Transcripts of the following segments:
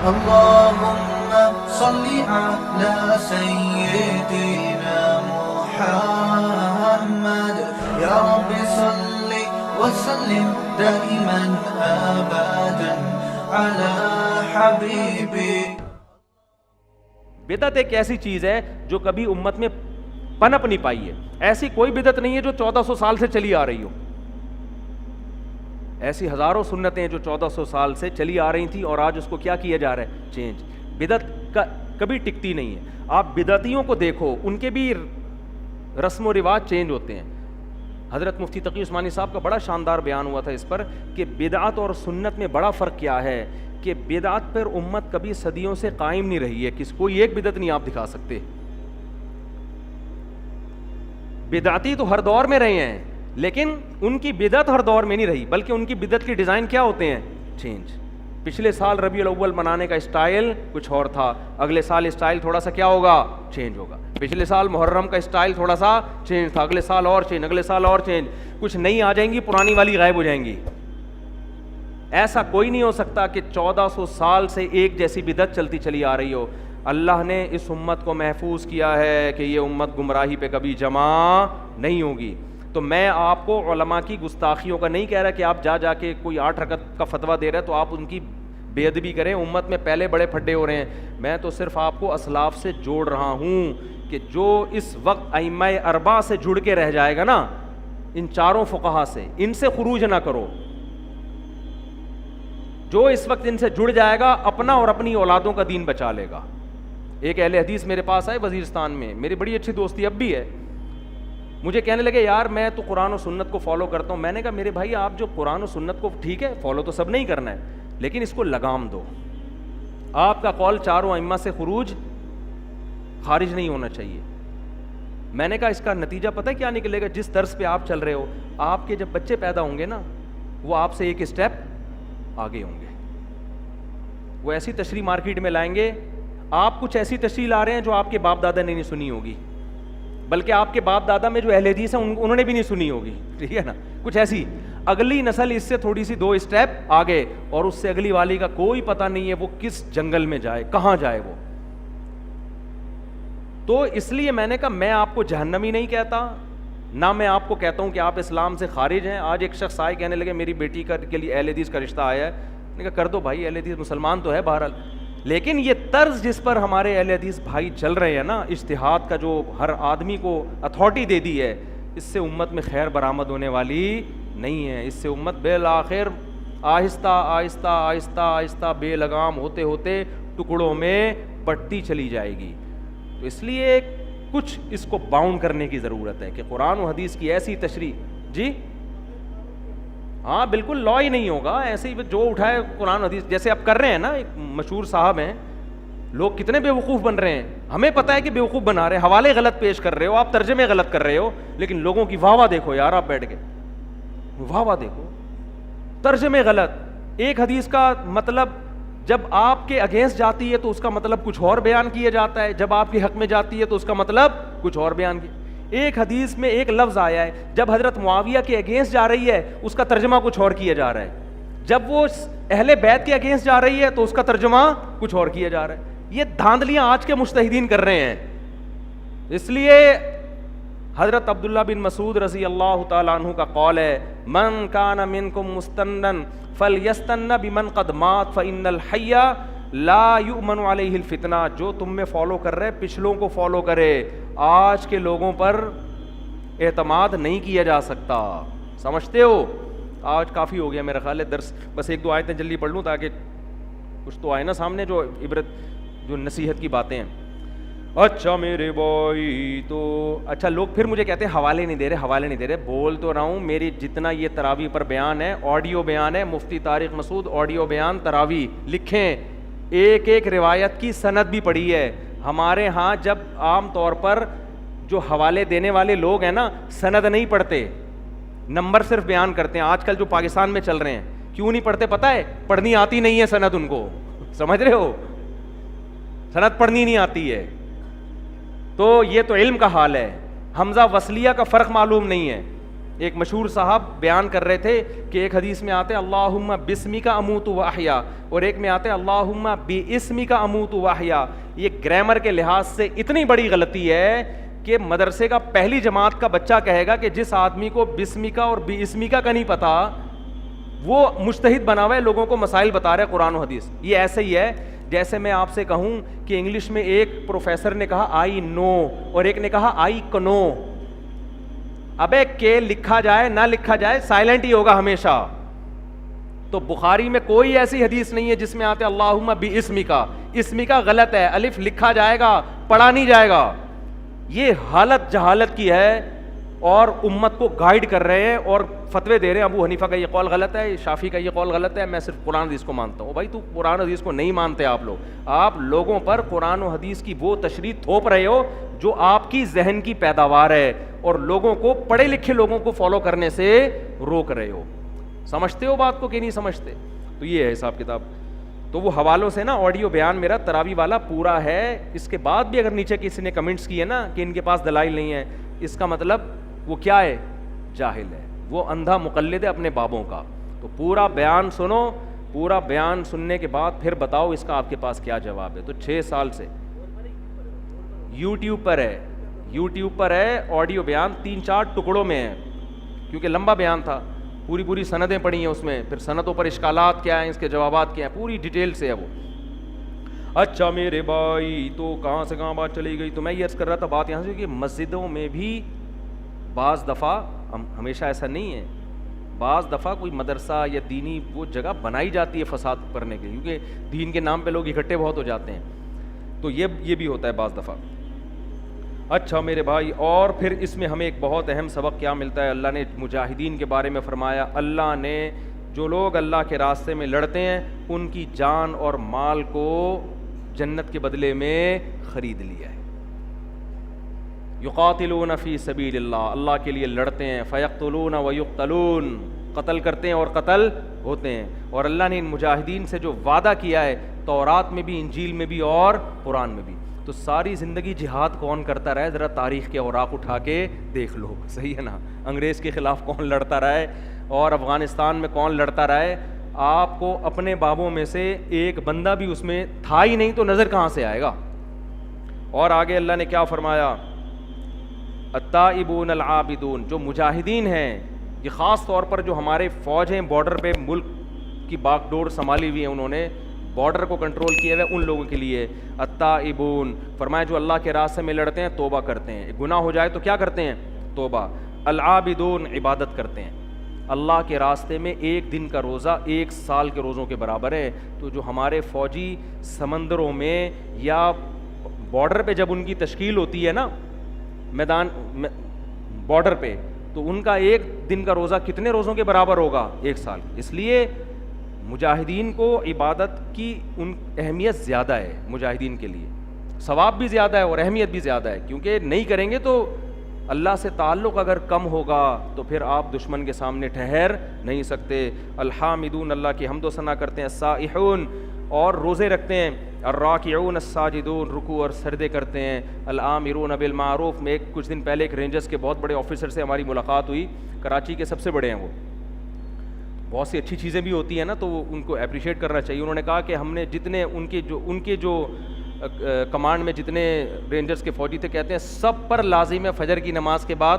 اللهم صل على سيدنا محمد يا رب صل وسلم دائما ابدا على حبيبي. بدعت ایک ایسی چیز ہے جو کبھی امت میں پنپ نہیں پائی ہے. ایسی کوئی بدعت نہیں ہے جو 1400 سال سے چلی آ رہی ہو. ایسی ہزاروں سنتیں جو 1400 سال سے چلی آ رہی تھیں اور آج اس کو کیا کیا جا رہا ہے؟ چینج. بدعت کا کبھی ٹکتی نہیں ہے. آپ بدعتیوں کو دیکھو, ان کے بھی رسم و رواج چینج ہوتے ہیں. حضرت مفتی تقی عثمانی صاحب کا بڑا شاندار بیان ہوا تھا اس پر کہ بدعت اور سنت میں بڑا فرق کیا ہے, کہ بدعت پر امت کبھی صدیوں سے قائم نہیں رہی ہے. کوئی ایک بدعت نہیں آپ دکھا سکتے. بدعتی تو ہر دور میں رہے ہیں, لیکن ان کی بدعت ہر دور میں نہیں رہی, بلکہ ان کی بدعت کی ڈیزائن کیا ہوتے ہیں؟ چینج. پچھلے سال ربیع الاول منانے کا اسٹائل کچھ اور تھا, اگلے سال اسٹائل تھوڑا سا کیا ہوگا؟ چینج ہوگا. پچھلے سال محرم کا اسٹائل تھوڑا سا چینج تھا, اگلے سال اور چینج, اگلے سال اور چینج. کچھ نئی آ جائیں گی, پرانی والی غائب ہو جائیں گی. ایسا کوئی نہیں ہو سکتا کہ 1400 سال سے ایک جیسی بدعت چلتی چلی آ رہی ہو. اللہ نے اس امت کو محفوظ کیا ہے کہ یہ امت گمراہی پہ کبھی جمع نہیں ہوگی. تو میں آپ کو علماء کی گستاخیوں کا نہیں کہہ رہا کہ آپ جا کے کوئی 8 رکعت کا فتویٰ دے رہے ہیں تو آپ ان کی بے ادبی کریں. امت میں پہلے بڑے پھڈے ہو رہے ہیں. میں تو صرف آپ کو اسلاف سے جوڑ رہا ہوں کہ جو اس وقت ائمہ اربعہ سے جڑ کے رہ جائے گا نا, ان چاروں فقہا سے, ان سے خروج نہ کرو. جو اس وقت ان سے جڑ جائے گا اپنا اور اپنی اولادوں کا دین بچا لے گا. ایک اہل حدیث میرے پاس آئے وزیرستان میں, میری بڑی اچھی دوستی اب بھی ہے. مجھے کہنے لگے یار میں تو قرآن و سنت کو فالو کرتا ہوں. میں نے کہا میرے بھائی آپ جو قرآن و سنت کو, ٹھیک ہے فالو تو سب نہیں کرنا ہے, لیکن اس کو لگام دو. آپ کا قول چاروں ائمہ سے خارج نہیں ہونا چاہیے. میں نے کہا اس کا نتیجہ پتہ ہے کیا نکلے گا؟ جس طرز پہ آپ چل رہے ہو, آپ کے جب بچے پیدا ہوں گے نا, وہ آپ سے ایک اسٹیپ آگے ہوں گے. وہ ایسی تشریح مارکیٹ میں لائیں گے, آپ کچھ ایسی تشریح لا رہے ہیں جو آپ کے باپ دادا نے نہیں سنی ہوگی, بلکہ آپ کے باپ دادا میں جو اہل حدیث ہیں انہوں نے بھی نہیں سنی ہوگی. ٹھیک ہے نا, کچھ ایسی. اگلی نسل اس سے تھوڑی سی 2 اسٹیپ آگے, اور اس سے اگلی والی کا کوئی پتہ نہیں ہے وہ کس جنگل میں جائے, کہاں جائے وہ. تو اس لیے میں نے کہا میں آپ کو جہنمی نہیں کہتا, نہ میں آپ کو کہتا ہوں کہ آپ اسلام سے خارج ہیں. آج ایک شخص آئے, کہنے لگے میری بیٹی کے لیے اہل حدیث کا رشتہ آیا ہے. میں نے کہا کر دو بھائی, اہل حدیث مسلمان تو ہے بہرحال, لیکن یہ طرز جس پر ہمارے اہل حدیث بھائی چل رہے ہیں نا, اجتہاد کا جو ہر آدمی کو اتھارٹی دے دی ہے, اس سے امت میں خیر برآمد ہونے والی نہیں ہے. اس سے امت بالآخر آہستہ آہستہ آہستہ آہستہ بے لگام ہوتے ہوتے ٹکڑوں میں بٹتی چلی جائے گی. تو اس لیے کچھ اس کو باؤنڈ کرنے کی ضرورت ہے کہ قرآن و حدیث کی ایسی تشریح. جی ہاں بالکل لا ہی نہیں ہوگا ایسے ہی جو اٹھائے قرآن حدیث, جیسے آپ کر رہے ہیں نا. ایک مشہور صاحب ہیں, لوگ کتنے بیوقوف بن رہے ہیں, ہمیں پتہ ہے کہ بیوقوف بنا رہے ہیں, حوالے غلط پیش کر رہے ہو, آپ ترجمے غلط کر رہے ہو, لیکن لوگوں کی واہ واہ دیکھو یار, آپ بیٹھ کے واہ واہ دیکھو, ترجمے غلط. ایک حدیث کا مطلب جب آپ کے اگینسٹ جاتی ہے تو اس کا مطلب کچھ اور بیان کیا جاتا ہے, جب آپ کے حق میں جاتی ہے تو اس کا مطلب کچھ اور بیان کیا. ایک حدیث میں ایک لفظ آیا ہے, جب حضرت معاویہ کے اگینسٹ جا رہی ہے اس کا ترجمہ کچھ اور کیا جا رہا ہے, جب وہ اہل بیت کے اگینسٹ جا رہی ہے تو اس کا ترجمہ کچھ اور کیا جا رہا ہے. یہ دھاندلیاں آج کے مجتہدین کر رہے ہیں. اس لیے حضرت عبداللہ بن مسعود رضی اللہ تعالیٰ عنہ کا قول ہے, من کان منکم مستنن فلیستن بمن قد مات فإن الحی لا یؤمن علیہ الفتنہ. جو تم میں فالو کر رہے پچھلوں کو فالو کرے, آج کے لوگوں پر اعتماد نہیں کیا جا سکتا. سمجھتے ہو؟ آج کافی ہو گیا میرا خیال ہے درس, بس 1-2 آیتیں جلدی پڑھ لوں تاکہ کچھ تو آئے نا سامنے جو عبرت, جو نصیحت کی باتیں ہیں. اچھا میرے بھائی, تو اچھا لوگ پھر مجھے کہتے ہیں حوالے نہیں دے رہے. بول تو رہا ہوں, میری جتنا یہ تراویح پر بیان ہے, آڈیو بیان ہے, مفتی طارق مسعود آڈیو بیان تراویح لکھیں, ایک ایک روایت کی سند بھی پڑھی ہے. ہمارے ہاں جب عام طور پر جو حوالے دینے والے لوگ ہیں نا, سند نہیں پڑھتے, نمبر صرف بیان کرتے ہیں. آج کل جو پاکستان میں چل رہے ہیں, کیوں نہیں پڑھتے پتہ ہے؟ پڑھنی آتی نہیں ہے سند ان کو. سمجھ رہے ہو, سند پڑھنی نہیں آتی ہے. تو یہ تو علم کا حال ہے. حمزہ وصلیہ کا فرق معلوم نہیں ہے. ایک مشہور صاحب بیان کر رہے تھے کہ ایک حدیث میں آتے اللہم بسمک اموت واحیا اور ایک میں آتے اللہم باسمک اموت واحیا. یہ گرامر کے لحاظ سے اتنی بڑی غلطی ہے کہ مدرسے کا پہلی جماعت کا بچہ کہے گا کہ جس آدمی کو بسمکا اور باسمکا کا نہیں پتا وہ مجتہد بنا ہوا ہے, لوگوں کو مسائل بتا رہا ہے قرآن و حدیث. یہ ایسے ہی ہے جیسے میں آپ سے کہوں کہ انگلش میں ایک پروفیسر نے کہا آئی نو اور ایک نے کہا آئی کنو. ابے کہ لکھا جائے نہ لکھا جائے سائلنٹ ہی ہوگا ہمیشہ. تو بخاری میں کوئی ایسی حدیث نہیں ہے جس میں آتے اللہم باسمکا, اسمکا غلط ہے, الف لکھا جائے گا پڑھا نہیں جائے گا. یہ حالت جہالت کی ہے اور امت کو گائیڈ کر رہے ہیں اور فتوے دے رہے ہیں ابو حنیفہ کا یہ قول غلط ہے, شافعی کا یہ قول غلط ہے, میں صرف قرآن حدیث کو مانتا ہوں. بھائی تو قرآن حدیث کو نہیں مانتے آپ لوگوں پر قرآن و حدیث کی وہ تشریح تھوپ رہے ہو جو آپ کی ذہن کی پیداوار ہے اور لوگوں کو, پڑھے لکھے لوگوں کو فالو کرنے سے روک رہے ہو. سمجھتے ہو بات کو کہ نہیں سمجھتے؟ تو یہ ہے حساب کتاب. تو وہ حوالوں سے نا آڈیو بیان میرا تراوی والا پورا ہے. اس کے بعد بھی اگر نیچے کسی نے کمنٹس کیے نا کہ ان کے پاس دلائل نہیں ہے, اس کا مطلب وہ کیا ہے, جاہل ہے, وہ اندھا مقلد ہے اپنے بابوں کا. تو پورا بیان سنو, پورا بیان سننے کے بعد پھر بتاؤ اس کا آپ کے پاس کیا جواب ہے. تو 6 سال سے یوٹیوب پر ہے آڈیو بیان, 3-4 ٹکڑوں میں ہے کیونکہ لمبا بیان تھا, پوری سندیں پڑھی ہیں اس میں, پھر سندوں پر اشکالات کیا ہیں, اس کے جوابات کیا ہیں, پوری ڈیٹیل سے ہے وہ. اچھا میرے بھائی تو کہاں سے کہاں بات چلی گئی. تو میں یہ عرض کر رہا تھا بات یہاں سے کہ مسجدوں میں بھی بعض دفعہ, ہمیشہ ایسا نہیں ہے, بعض دفعہ کوئی مدرسہ یا دینی وہ جگہ بنائی جاتی ہے فساد کرنے کے, کیونکہ دین کے نام پہ لوگ اکٹھے بہت ہو جاتے ہیں, تو یہ بھی ہوتا ہے بعض دفعہ. اچھا میرے بھائی, اور پھر اس میں ہمیں ایک بہت اہم سبق کیا ملتا ہے. اللہ نے مجاہدین کے بارے میں فرمایا, اللہ نے جو لوگ اللہ کے راستے میں لڑتے ہیں ان کی جان اور مال کو جنت کے بدلے میں خرید لیا ہے. یقاتلون فی سبیل اللہ, اللہ کے لیے لڑتے ہیں, فیقتلون ویقتلون, قتل کرتے ہیں اور قتل ہوتے ہیں. اور اللہ نے ان مجاہدین سے جو وعدہ کیا ہے تورات میں بھی, انجیل میں بھی اور قرآن میں بھی. تو ساری زندگی جہاد کون کرتا رہے, ذرا تاریخ کے اوراق اٹھا کے دیکھ لو, صحیح ہے نا. انگریز کے خلاف کون لڑتا رہا ہے اور افغانستان میں کون لڑتا رہا ہے, آپ کو اپنے بابوں میں سے ایک بندہ بھی اس میں تھا ہی نہیں تو نظر کہاں سے آئے گا. اور آگے اللہ نے کیا فرمایا, التائبون العابدون, جو مجاہدین ہیں, یہ خاص طور پر جو ہمارے فوج ہیں بارڈر پہ ملک کی باغ ڈور سنبھالی ہوئی ہیں, انہوں نے بارڈر کو کنٹرول کیا ہے, ان لوگوں کے لیے التائبون فرمایا جو اللہ کے راستے میں لڑتے ہیں توبہ کرتے ہیں, گناہ ہو جائے تو کیا کرتے ہیں, توبہ. العابدون عبادت کرتے ہیں, اللہ کے راستے میں ایک دن کا روزہ 1 سال کے روزوں کے برابر ہے. تو جو ہمارے فوجی سمندروں میں یا بارڈر پہ جب ان کی تشکیل ہوتی ہے نا میدان بارڈر پہ, تو ان کا 1 دن کا روزہ کتنے روزوں کے برابر ہوگا, 1 سال. اس لیے مجاہدین کو عبادت کی ان اہمیت زیادہ ہے, مجاہدین کے لیے ثواب بھی زیادہ ہے اور اہمیت بھی زیادہ ہے, کیونکہ نہیں کریں گے تو اللہ سے تعلق اگر کم ہوگا تو پھر آپ دشمن کے سامنے ٹھہر نہیں سکتے. الحامدون, اللہ کی حمد و ثنا کرتے ہیں, السائحون, اور روزے رکھتے ہیں, الراکعون الساجدون, رکوع اور سجدے کرتے ہیں, الامرون بالمعروف. میں کچھ دن پہلے ایک رینجرز کے بہت بڑے آفیسر سے ہماری ملاقات ہوئی, کراچی کے سب سے بڑے ہیں وہ, بہت سی اچھی چیزیں بھی ہوتی ہیں نا تو ان کو اپریشیٹ کرنا چاہیے. انہوں نے کہا کہ ہم نے جتنے ان کے جو کمانڈ میں جتنے رینجرز کے فوجی تھے, کہتے ہیں سب پر لازم ہے فجر کی نماز کے بعد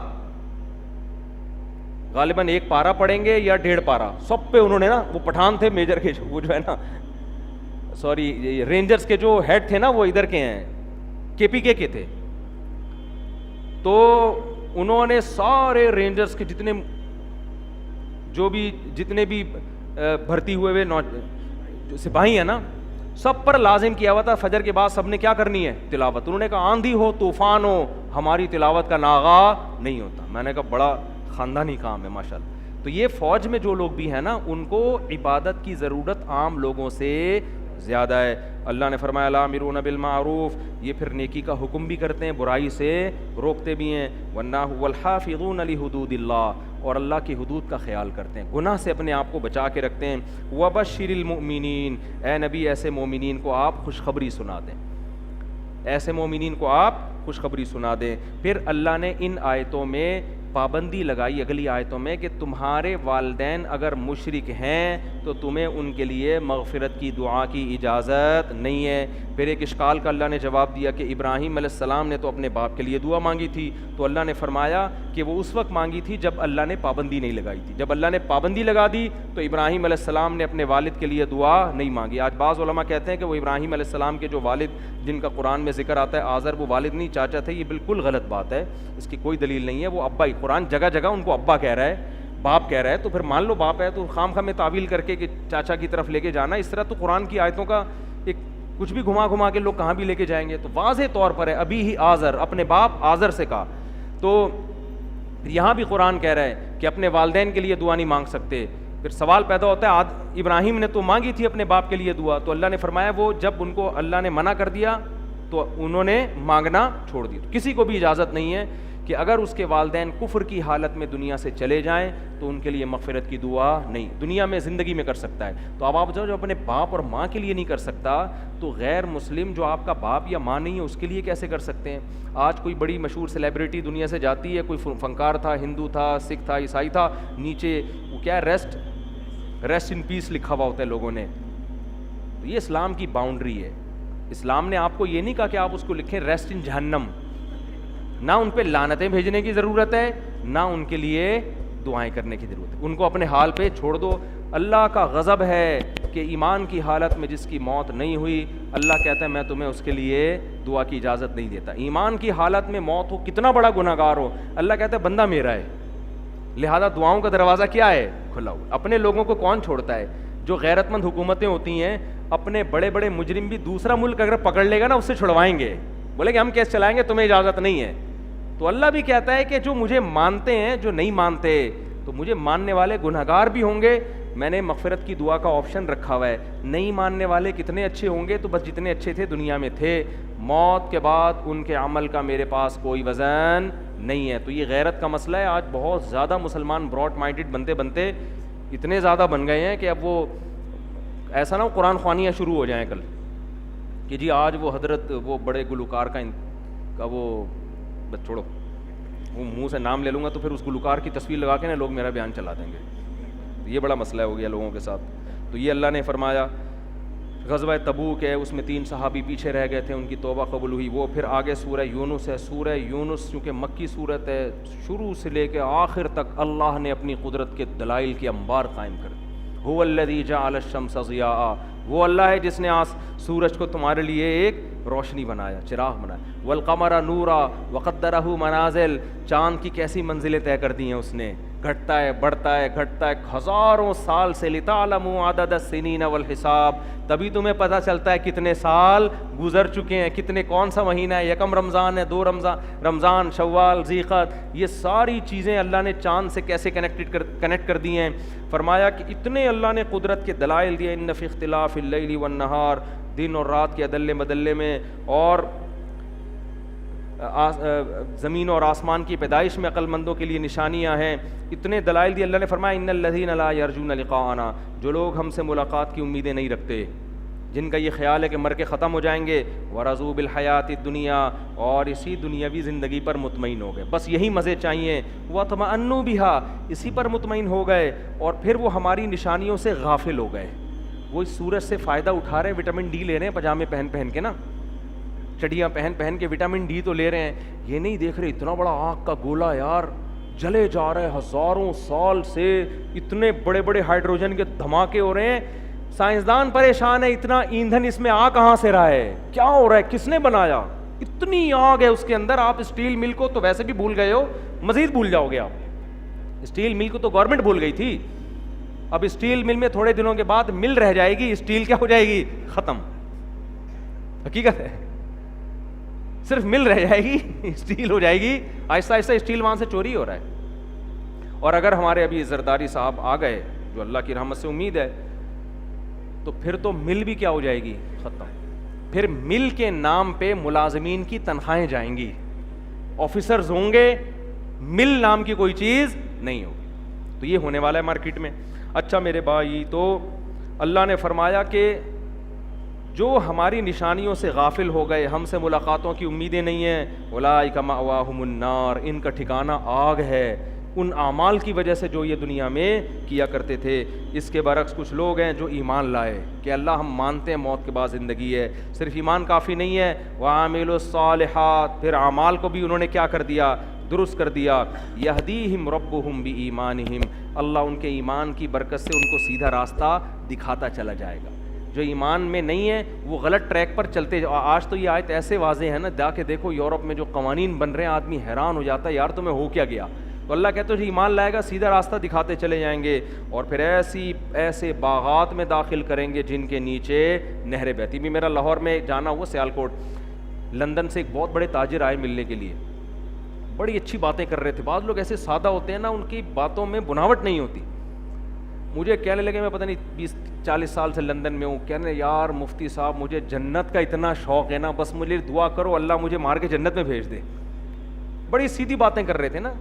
غالباً 1 پارہ پڑھیں گے یا 1.5 پارہ, سب پہ انہوں نے نا, وہ پٹھان تھے میجر کے, وہ جو ہے نا سوری رینجرز کے جو ہیڈ تھے نا وہ ادھر کے ہیں, KPK کے تھے, تو انہوں نے سارے رینجرز کے جتنے بھی بھرتی ہوئے جو سپاہی ہیں نا, سب پر لازم کیا ہوا تھا فجر کے بعد سب نے کیا کرنی ہے, تلاوت. انہوں نے کہا آندھی ہو طوفان ہو ہماری تلاوت کا ناغا نہیں ہوتا. میں نے کہا بڑا خاندانی کام ہے ماشاءاللہ. تو یہ فوج میں جو لوگ بھی ہیں نا ان کو عبادت کی ضرورت عام لوگوں سے زیادہ ہے. اللہ نے فرمایا الامرون بالمعروف, یہ پھر نیکی کا حکم بھی کرتے ہیں, برائی سے روکتے بھی ہیں, والحافظون لحدود اللہ, اور اللہ کی حدود کا خیال کرتے ہیں, گناہ سے اپنے آپ کو بچا کے رکھتے ہیں. وبشر المؤمنین, اے نبی ایسے مومنین کو آپ خوشخبری سنا دیں, ایسے مومنین کو آپ خوشخبری سنا دیں. پھر اللہ نے ان آیتوں میں پابندی لگائی اگلی آیتوں میں کہ تمہارے والدین اگر مشرک ہیں تو تمہیں ان کے لیے مغفرت کی دعا کی اجازت نہیں ہے. پھر ایک اشکال کا اللہ نے جواب دیا کہ ابراہیم علیہ السلام نے تو اپنے باپ کے لیے دعا مانگی تھی, تو اللہ نے فرمایا کہ وہ اس وقت مانگی تھی جب اللہ نے پابندی نہیں لگائی تھی. جب اللہ نے پابندی لگا دی تو ابراہیم علیہ السلام نے اپنے والد کے لیے دعا نہیں مانگی. آج بعض علماء کہتے ہیں کہ وہ ابراہیم علیہ السلام کے جو والد جن کا قرآن میں ذکر آتا ہے آزر, وہ والد نہیں چاچا تھے. یہ بالکل غلط بات ہے, اس کی کوئی دلیل نہیں ہے. وہ ابا ہی, قرآن جگہ جگہ ان کو ابا کہہ رہا ہے, باپ کہہ رہا ہے, تو پھر مان لو باپ ہے تو خام خواہ میں تعویل کر کے کہ چاچا کی طرف لے کے جانا, اس طرح تو قرآن کی آیتوں کا ایک کچھ بھی گھما گھما کے لوگ کہاں بھی لے کے جائیں گے. تو واضح طور پر ہے ابھی ہی آزر, اپنے باپ آزر سے کہا. تو یہاں بھی قرآن کہہ رہا ہے کہ اپنے والدین کے لیے دعا نہیں مانگ سکتے. پھر سوال پیدا ہوتا ہے ابراہیم نے تو مانگی تھی اپنے باپ کے لیے دعا, تو اللہ نے فرمایا وہ جب ان کو اللہ نے منع کر دیا تو انہوں نے مانگنا چھوڑ دی. تو کسی کو بھی اجازت نہیں ہے کہ اگر اس کے والدین کفر کی حالت میں دنیا سے چلے جائیں تو ان کے لیے مغفرت کی دعا نہیں, دنیا میں زندگی میں کر سکتا ہے. تو اب آپ جو اپنے باپ اور ماں کے لیے نہیں کر سکتا تو غیر مسلم جو آپ کا باپ یا ماں نہیں ہے اس کے لیے کیسے کر سکتے ہیں. آج کوئی بڑی مشہور سیلیبریٹی دنیا سے جاتی ہے, کوئی فنکار تھا, ہندو تھا, سکھ تھا, عیسائی تھا, نیچے وہ کیا ہے ریسٹ ان پیس لکھا ہوا ہوتا ہے لوگوں نے. تو یہ اسلام کی باؤنڈری ہے. اسلام نے آپ کو یہ نہیں کہا کہ آپ اس کو لکھیں ریسٹ ان جہنم, نہ ان پہ لعنتیں بھیجنے کی ضرورت ہے, نہ ان کے لیے دعائیں کرنے کی ضرورت ہے. ان کو اپنے حال پہ چھوڑ دو. اللہ کا غضب ہے کہ ایمان کی حالت میں جس کی موت نہیں ہوئی, اللہ کہتا ہے میں تمہیں اس کے لیے دعا کی اجازت نہیں دیتا. ایمان کی حالت میں موت ہو, کتنا بڑا گناہ گار ہو, اللہ کہتا ہے بندہ میرا ہے, لہذا دعاؤں کا دروازہ کیا ہے, کھلا ہوا. اپنے لوگوں کو کون چھوڑتا ہے؟ جو غیرت مند حکومتیں ہوتی ہیں اپنے بڑے بڑے مجرم بھی دوسرا ملک اگر پکڑ لے گا نا اس سے چھڑوائیں گے, بولے کہ ہم کیس چلائیں گے, تمہیں اجازت نہیں ہے. تو اللہ بھی کہتا ہے کہ جو مجھے مانتے ہیں, جو نہیں مانتے, تو مجھے ماننے والے گنہگار بھی ہوں گے, میں نے مغفرت کی دعا کا آپشن رکھا ہوا ہے. نہیں ماننے والے کتنے اچھے ہوں گے, تو بس جتنے اچھے تھے دنیا میں تھے, موت کے بعد ان کے عمل کا میرے پاس کوئی وزن نہیں ہے. تو یہ غیرت کا مسئلہ ہے. آج بہت زیادہ مسلمان براڈ مائنڈڈ بنتے بنتے اتنے زیادہ بن گئے ہیں کہ اب وہ ایسا نہ ہو قرآن خوانیاں شروع ہو جائیں کل کہ جی آج وہ حضرت وہ بڑے گلوکار کا وہ بس چھوڑو, وہ منہ سے نام لے لوں گا تو پھر اس گلوکار کی تصویر لگا کے نا لوگ میرا بیان چلا دیں گے. یہ بڑا مسئلہ ہو گیا لوگوں کے ساتھ. تو یہ اللہ نے فرمایا غزوہ تبوک ہے, اس میں 3 صحابی پیچھے رہ گئے تھے, ان کی توبہ قبول ہوئی. وہ پھر آگے سورہ یونس ہے. سورہ یونس چونکہ مکی صورت ہے, شروع سے لے کے آخر تک اللہ نے اپنی قدرت کے دلائل کے انبار قائم کر دی. هو الذی جعل الشمس ضیاء, وہ اللہ ہے جس نے سورج کو تمہارے لیے ایک روشنی بنایا, چراغ بنایا. والقمر نورا وقدرہ منازل, چاند کی کیسی منزلیں طے کر دی ہیں اس نے, گھٹتا ہے بڑھتا ہے گھٹتا ہے ہزاروں سال سے. لتعلموا عدد السنین والحساب, تبھی تمہیں پتہ چلتا ہے کتنے سال گزر چکے ہیں, کتنے کون سا مہینہ ہے, یکم رمضان ہے, 2 رمضان, شوال, ذیقعد. یہ ساری چیزیں اللہ نے چاند سے کیسے کنیکٹ کر دی ہیں. فرمایا کہ اتنے اللہ نے قدرت کے دلائل دیے. ان فی اختلاف اللیل والنہار, دن اور رات کے عدل بدلے میں, اور زمین اور آسمان کی پیدائش میں عقل مندوں کے لیے نشانیاں ہیں. اتنے دلائل دی اللہ نے. فرمایا ان الذین لا یرجون لقاءنا, جو لوگ ہم سے ملاقات کی امیدیں نہیں رکھتے, جن کا یہ خیال ہے کہ مر کے ختم ہو جائیں گے, ورضوا بالحیات الدنیا, اور اسی دنیاوی زندگی پر مطمئن ہو گئے, بس یہی مزے چاہیے. واطمأنوا بہا, اسی پر مطمئن ہو گئے, اور پھر وہ ہماری نشانیوں سے غافل ہو گئے. وہ اس سورج سے فائدہ اٹھا رہے ہیں, وٹامن ڈی لے رہے ہیں پجامے پہن کے نا, چڑیاں پہن کے وٹامن ڈی تو لے رہے ہیں. یہ نہیں دیکھ رہے اتنا بڑا آگ کا گولا یار جلے جا رہے ہزاروں سال سے, اتنے بڑے بڑے ہائیڈروجن کے دھماکے ہو رہے ہیں. سائنسدان پریشان ہے, اتنا ایندھن اس میں آ کہاں سے رہا ہے, کیا ہو رہا ہے, کس نے بنایا, اتنی آگ ہے اس کے اندر. آپ اسٹیل مل کو تو ویسے بھی بھول گئے ہو, مزید بھول جاؤ گے آپ. اسٹیل مل کو تو گورنمنٹ بھول گئی تھی, اب اسٹیل مل میں تھوڑے دنوں کے بعد مل رہ جائے گی, اسٹیل کیا ہو جائے گی, ختم. حقیقت ہے, صرف مل رہ جائے گی, اسٹیل ہو جائے گی. آہستہ آہستہ اسٹیل وہاں سے چوری ہو رہا ہے. اور اگر ہمارے ابھی زرداری صاحب آ گئے, جو اللہ کی رحمت سے امید ہے, تو پھر تو مل بھی کیا ہو جائے گی, ختم. پھر مل کے نام پہ ملازمین کی تنخواہیں جائیں گی, آفیسرز ہوں گے, مل نام کی کوئی چیز نہیں ہوگی. تو یہ ہونے والا ہے مارکیٹ میں. اچھا میرے بھائی, تو اللہ نے فرمایا کہ جو ہماری نشانیوں سے غافل ہو گئے, ہم سے ملاقاتوں کی امیدیں نہیں ہیں, اولئک مأواہم النار, ان کا ٹھکانہ آگ ہے, ان اعمال کی وجہ سے جو یہ دنیا میں کیا کرتے تھے. اس کے برعکس کچھ لوگ ہیں جو ایمان لائے کہ اللہ ہم مانتے ہیں موت کے بعد زندگی ہے, صرف ایمان کافی نہیں ہے, وعاملوا الصالحات, پھر اعمال کو بھی انہوں نے کیا کر دیا, درست کر دیا. یہدیہم ربہم بایمانہم, اللہ ان کے ایمان کی برکت سے ان کو سیدھا راستہ دکھاتا چلا جائے گا. جو ایمان میں نہیں ہے وہ غلط ٹریک پر چلتے. آج تو یہ آیت ایسے واضح ہے نا, جا کے دیکھو یورپ میں جو قوانین بن رہے ہیں, آدمی حیران ہو جاتا ہے یار تمہیں ہو کیا گیا. تو اللہ کہتے ہیں جو ایمان لائے گا سیدھا راستہ دکھاتے چلے جائیں گے, اور پھر ایسے باغات میں داخل کریں گے جن کے نیچے نہریں بہتی. بھی میرا لاہور میں جانا ہوا, سیالکوٹ, لندن سے ایک بہت بڑے تاجر آئے ملنے کے لیے, بڑی اچھی باتیں کر رہے تھے. بعض لوگ ایسے سادہ ہوتے ہیں نا, ان کی باتوں میں بناوٹ نہیں ہوتی. مجھے کہنے لگے, میں پتہ نہیں 20-40 سال سے لندن میں ہوں, کہنے یار مفتی صاحب مجھے جنت کا اتنا شوق ہے نا, بس مجھے دعا کرو اللہ مجھے مار کے جنت میں بھیج دے. بڑی سیدھی باتیں کر رہے تھے نا.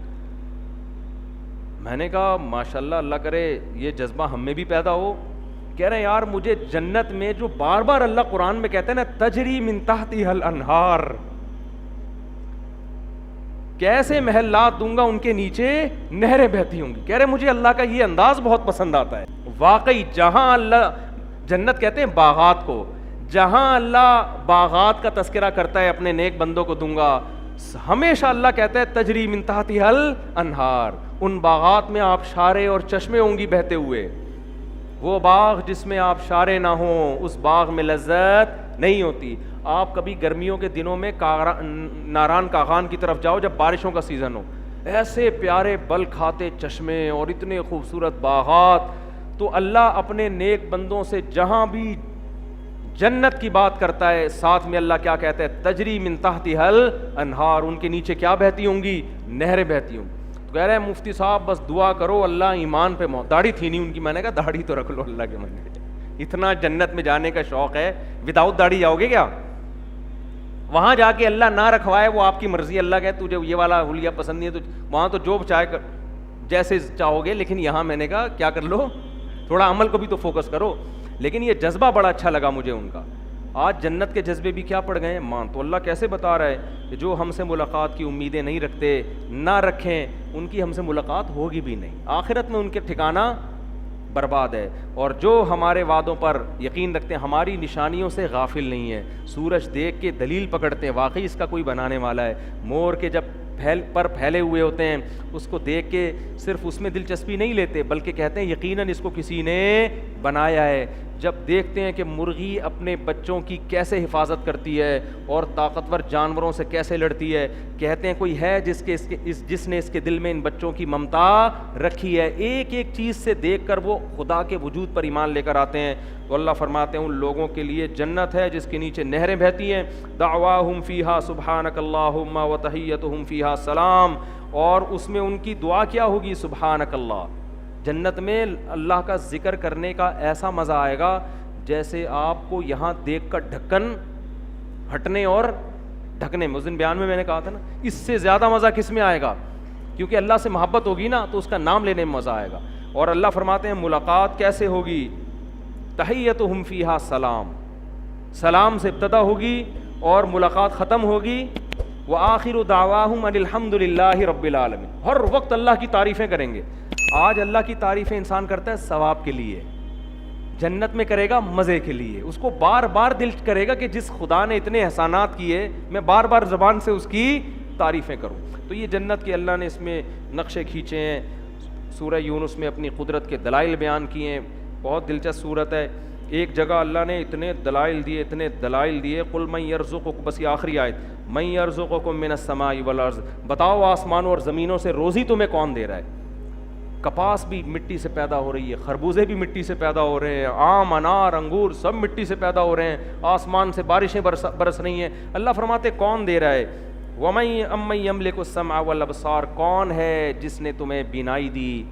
میں نے کہا ماشاءاللہ, اللہ کرے یہ جذبہ ہم میں بھی پیدا ہو. کہہ رہے ہیں یار مجھے جنت میں جو بار بار اللہ قرآن میں کہتے ہیں نا, تجری من تحتہا الانہار, کیسے محلات دوں گا ان کے نیچے نہریں بہتی ہوں گی. کہہ رہے مجھے اللہ کا یہ انداز بہت پسند آتا ہے. واقعی جہاں اللہ, جنت کہتے ہیں باغات کو, جہاں اللہ باغات کا تذکرہ کرتا ہے اپنے نیک بندوں کو دوں گا, ہمیشہ اللہ کہتا ہے تجری من تحتہا الانہار, ان باغات میں آبشاریں اور چشمے ہوں گی بہتے ہوئے. وہ باغ جس میں آبشاریں نہ ہوں اس باغ میں لذت نہیں ہوتی. آپ کبھی گرمیوں کے دنوں میں ناران کاغان کی طرف جاؤ جب بارشوں کا سیزن ہو, ایسے پیارے بل کھاتے چشمے اور اتنے خوبصورت باغات. تو اللہ اپنے نیک بندوں سے جہاں بھی جنت کی بات کرتا ہے, ساتھ میں اللہ کیا کہتا ہے, تجری من تحتہا الانہار, ان کے نیچے کیا بہتی ہوں گی, نہریں بہتی ہوں. تو کہہ رہے ہیں مفتی صاحب بس دعا کرو اللہ ایمان پہ موت. داڑھی تھی نہیں ان کی, میں نے کہا داڑھی تو رکھ لو اللہ کے من میں, اتنا جنت میں جانے کا شوق ہے, وداؤٹ داڑھی جاؤ گے کیا؟ وہاں جا کے اللہ نہ رکھوائے وہ آپ کی مرضی, اللہ کہے تجھے یہ والا حلیہ پسند نہیں ہے تو وہاں تو جو چاہے جیسے چاہو گے, لیکن یہاں میں نے کہا کیا کر لو, تھوڑا عمل کو بھی تو فوکس کرو. لیکن یہ جذبہ بڑا اچھا لگا مجھے ان کا. آج جنت کے جذبے بھی کیا پڑ گئے ہیں, مان. تو اللہ کیسے بتا رہا ہے کہ جو ہم سے ملاقات کی امیدیں نہیں رکھتے, نہ رکھیں, ان کی ہم سے ملاقات ہوگی بھی نہیں, آخرت میں ان کے ٹھکانہ برباد ہے. اور جو ہمارے وعدوں پر یقین رکھتے ہیں, ہماری نشانیوں سے غافل نہیں ہیں, سورج دیکھ کے دلیل پکڑتے ہیں واقعی اس کا کوئی بنانے والا ہے. مور کے جب پھیلے ہوئے ہوتے ہیں اس کو دیکھ کے صرف اس میں دلچسپی نہیں لیتے بلکہ کہتے ہیں یقیناً اس کو کسی نے بنایا ہے. جب دیکھتے ہیں کہ مرغی اپنے بچوں کی کیسے حفاظت کرتی ہے اور طاقتور جانوروں سے کیسے لڑتی ہے, کہتے ہیں کوئی ہے جس نے اس کے دل میں ان بچوں کی ممتا رکھی ہے. ایک ایک چیز سے دیکھ کر وہ خدا کے وجود پر ایمان لے کر آتے ہیں. تو اللہ فرماتے ہیں ان لوگوں کے لیے جنت ہے جس کے نیچے نہریں بہتی ہیں. دعواہم فیہا سبحانک اللہم وتحیتہم فیہا سلام, اور اس میں ان کی دعا کیا ہوگی, سبحانک اللہ. جنت میں اللہ کا ذکر کرنے کا ایسا مزہ آئے گا جیسے آپ کو یہاں دیکھ کر ڈھکن ہٹنے اور ڈھکنے میں, اس دن بیان میں نے کہا تھا نا, اس سے زیادہ مزہ کس میں آئے گا, کیونکہ اللہ سے محبت ہوگی نا تو اس کا نام لینے میں مزہ آئے گا. اور اللہ فرماتے ہیں ملاقات کیسے ہوگی, تحیتہم فیہا سلام, سلام سے ابتدا ہوگی اور ملاقات ختم ہوگی. وآخر دعواہم ان الحمد للہ رب العالمین, ہر وقت اللہ کی تعریفیں کریں گے. آج اللہ کی تعریفیں انسان کرتا ہے ثواب کے لیے, جنت میں کرے گا مزے کے لیے, اس کو بار بار دل کرے گا کہ جس خدا نے اتنے احسانات کیے میں بار بار زبان سے اس کی تعریفیں کروں. تو یہ جنت کے اللہ نے اس میں نقشے کھینچے ہیں. سورہ یونس میں اپنی قدرت کے دلائل بیان کیے ہیں, بہت دلچسپ صورت ہے. ایک جگہ اللہ نے اتنے دلائل دیے, قل من یرزقکم, بس یہ آخری آیت, من یرزقکم من السماء والارض, بتاؤ آسمانوں اور زمینوں سے روزی تمہیں کون دے رہا ہے. کپاس بھی مٹی سے پیدا ہو رہی ہے, خربوزے بھی مٹی سے پیدا ہو رہے ہیں, آم انار انگور سب مٹی سے پیدا ہو رہے ہیں, آسمان سے بارشیں برس رہی ہیں. اللہ فرماتے کون دے رہا ہے, وَمَن أَمَّن يَمْلِكُ السَّمْعَ وَالْأَبْصَارَ, کون ہے جس نے تمہیں بینائی دی,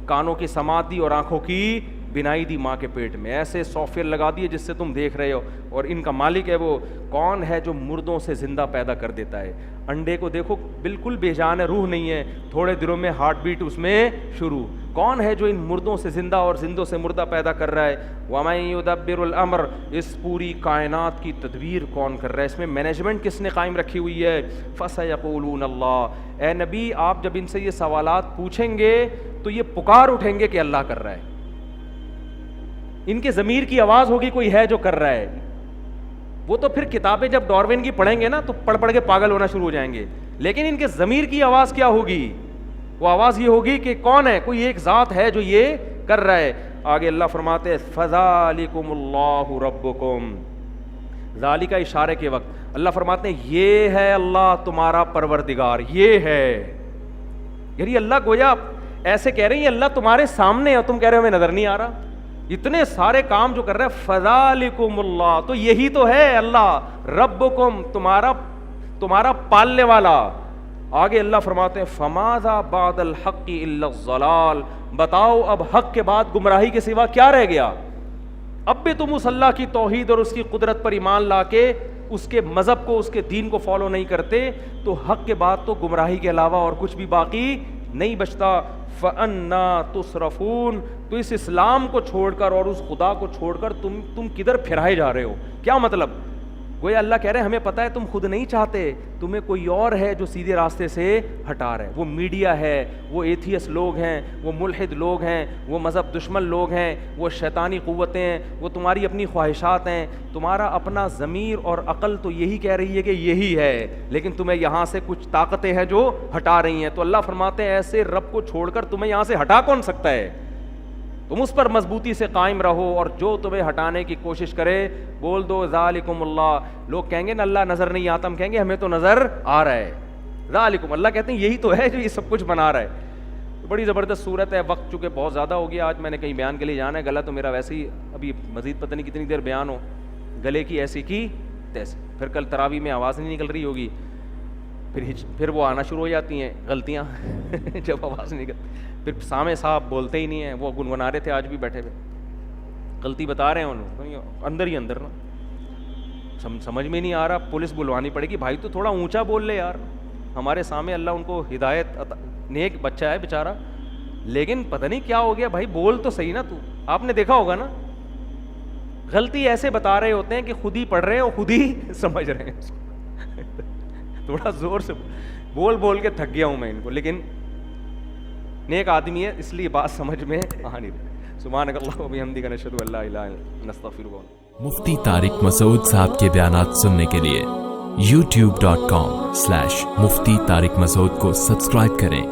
کانوں کی سماعت دی اور آنکھوں کی بینائی دی ماں کے پیٹ میں, ایسے سافٹ ویئر لگا دیے جس سے تم دیکھ رہے ہو, اور ان کا مالک ہے وہ. کون ہے جو مردوں سے زندہ پیدا کر دیتا ہے, انڈے کو دیکھو بالکل بے جان ہے, روح نہیں ہے, تھوڑے دنوں میں ہارٹ بیٹ اس میں شروع. کون ہے جو ان مردوں سے زندہ اور زندوں سے مردہ پیدا کر رہا ہے؟ وَمَن يُدَبِّرُ الْأَمْرَ، اس پوری کائنات کی تدبیر کون کر رہا ہے، اس میں مینجمنٹ کس نے قائم رکھی ہوئی ہے؟ فَسَيَقُولُونَ اللَّهُ، اے نبی آپ جب ان سے یہ سوالات پوچھیں گے تو یہ پکار اٹھیں گے کہ اللہ کر رہا ہے. ان کے ضمیر کی آواز ہوگی کوئی ہے جو کر رہا ہے. وہ تو پھر کتابیں جب ڈاروین کی پڑھیں گے نا تو پڑھ پڑھ کے پاگل ہونا شروع ہو جائیں گے، لیکن ان کے ضمیر کی آواز کیا ہوگی؟ وہ آواز یہ ہوگی کہ کون ہے، کوئی ایک ذات ہے جو یہ کر رہا ہے. آگے اللہ فرماتے ہیں فَذَلِكُمُ اللَّهُ رَبُّكُمْ، ذالک اشارے کے وقت اللہ فرماتے ہیں یہ ہے اللہ تمہارا پروردگار، یہ ہے. یعنی اللہ گویا ایسے کہہ رہے ہیں اللہ تمہارے سامنے ہے اور تم کہہ رہے ہو ہمیں نظر نہیں آ رہا. اتنے سارے کام جو کر رہا ہے فَذَلِكُمُ اللَّهُ، تو یہی تو ہے اللہ ربکم، تمہارا پالنے والا. آگے اللہ فرماتے ہیں فَمَاذَا بَعْدَ الْحَقِّ إِلَّا الضَّلَالُ، بتاؤ اب حق کے بعد گمراہی کے سوا کیا رہ گیا؟ اب بھی تم اس اللہ کی توحید اور اس کی قدرت پر ایمان لا کے اس کے مذہب کو، اس کے دین کو فالو نہیں کرتے تو حق کے بعد تو گمراہی کے علاوہ اور کچھ بھی باقی نہیں بچتا. فَأَنَّا تُصْرَفُونَ، تو اس اسلام کو چھوڑ کر اور اس خدا کو چھوڑ کر تم کدھر پھرائے جا رہے ہو؟ کیا مطلب؟ گویا اللہ کہہ رہے ہیں ہمیں پتہ ہے تم خود نہیں چاہتے، تمہیں کوئی اور ہے جو سیدھے راستے سے ہٹا رہا ہے. وہ میڈیا ہے، وہ ایتھیس لوگ ہیں، وہ ملحد لوگ ہیں، وہ مذہب دشمن لوگ ہیں، وہ شیطانی قوتیں ہیں، وہ تمہاری اپنی خواہشات ہیں. تمہارا اپنا ضمیر اور عقل تو یہی کہہ رہی ہے کہ یہی ہے، لیکن تمہیں یہاں سے کچھ طاقتیں ہیں جو ہٹا رہی ہیں. تو اللہ فرماتے ہیں ایسے رب کو چھوڑ کر تمہیں یہاں سے ہٹا کون سکتا ہے؟ تم اس پر مضبوطی سے قائم رہو اور جو تمہیں ہٹانے کی کوشش کرے بول دو ذالکم اللہ. لوگ کہیں گے نا اللہ نظر نہیں آتا، ہم کہیں گے ہمیں تو نظر آ رہا ہے. ذالکم، اللہ کہتے ہیں یہی تو ہے جو یہ سب کچھ بنا رہا ہے. بڑی زبردست صورت ہے. وقت چونکہ بہت زیادہ ہو گیا، آج میں نے کہیں بیان کے لیے جانا ہے. گلا تو میرا ویسے ہی ابھی مزید پتہ نہیں کتنی دیر بیان ہو، گلے کی ایسی کی تیسے. پھر کل تراویح میں آواز نہیں نکل رہی ہوگی، پھر وہ آنا شروع ہو جاتی ہیں غلطیاں جب آواز نہیں نکلتی. پھر سامنے صاحب بولتے ہی نہیں ہیں، وہ گنگنا رہے تھے آج بھی بیٹھے ہوئے، غلطی بتا رہے ہیں انہوں اندر ہی اندر نا، سمجھ میں نہیں آ رہا. پولیس بلوانی پڑے گی، بھائی تو تھوڑا اونچا بول لے یار. ہمارے سامنے اللہ ان کو ہدایت، نیک بچہ ہے بیچارہ، لیکن پتہ نہیں کیا ہو گیا. بھائی بول تو صحیح نا تو. آپ نے دیکھا ہوگا نا غلطی ایسے بتا رہے ہوتے ہیں کہ خود ہی پڑھ رہے ہیں اور خود ہی سمجھ رہے ہیں. تھوڑا زور سے بول کے تھک گیا ہوں میں ان کو، لیکن نیک آدمی ہے اس لیے بات سمجھ میں آ نہیں رہی. سبحانک اللہم و بحمدک نشہد ان لا الہ الا انت نستغفرک. مفتی طارق مسعود صاحب کے بیانات سننے کے لیے youtube.com/مفتی طارق مسعود کو سبسکرائب کریں،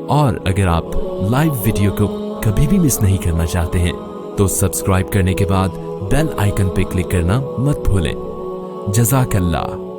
اور اگر آپ لائیو ویڈیو کو کبھی بھی مس نہیں کرنا چاہتے ہیں تو سبسکرائب کرنے کے بعد بیل آئیکن پہ کلک کرنا مت بھولیں. جزاک اللہ.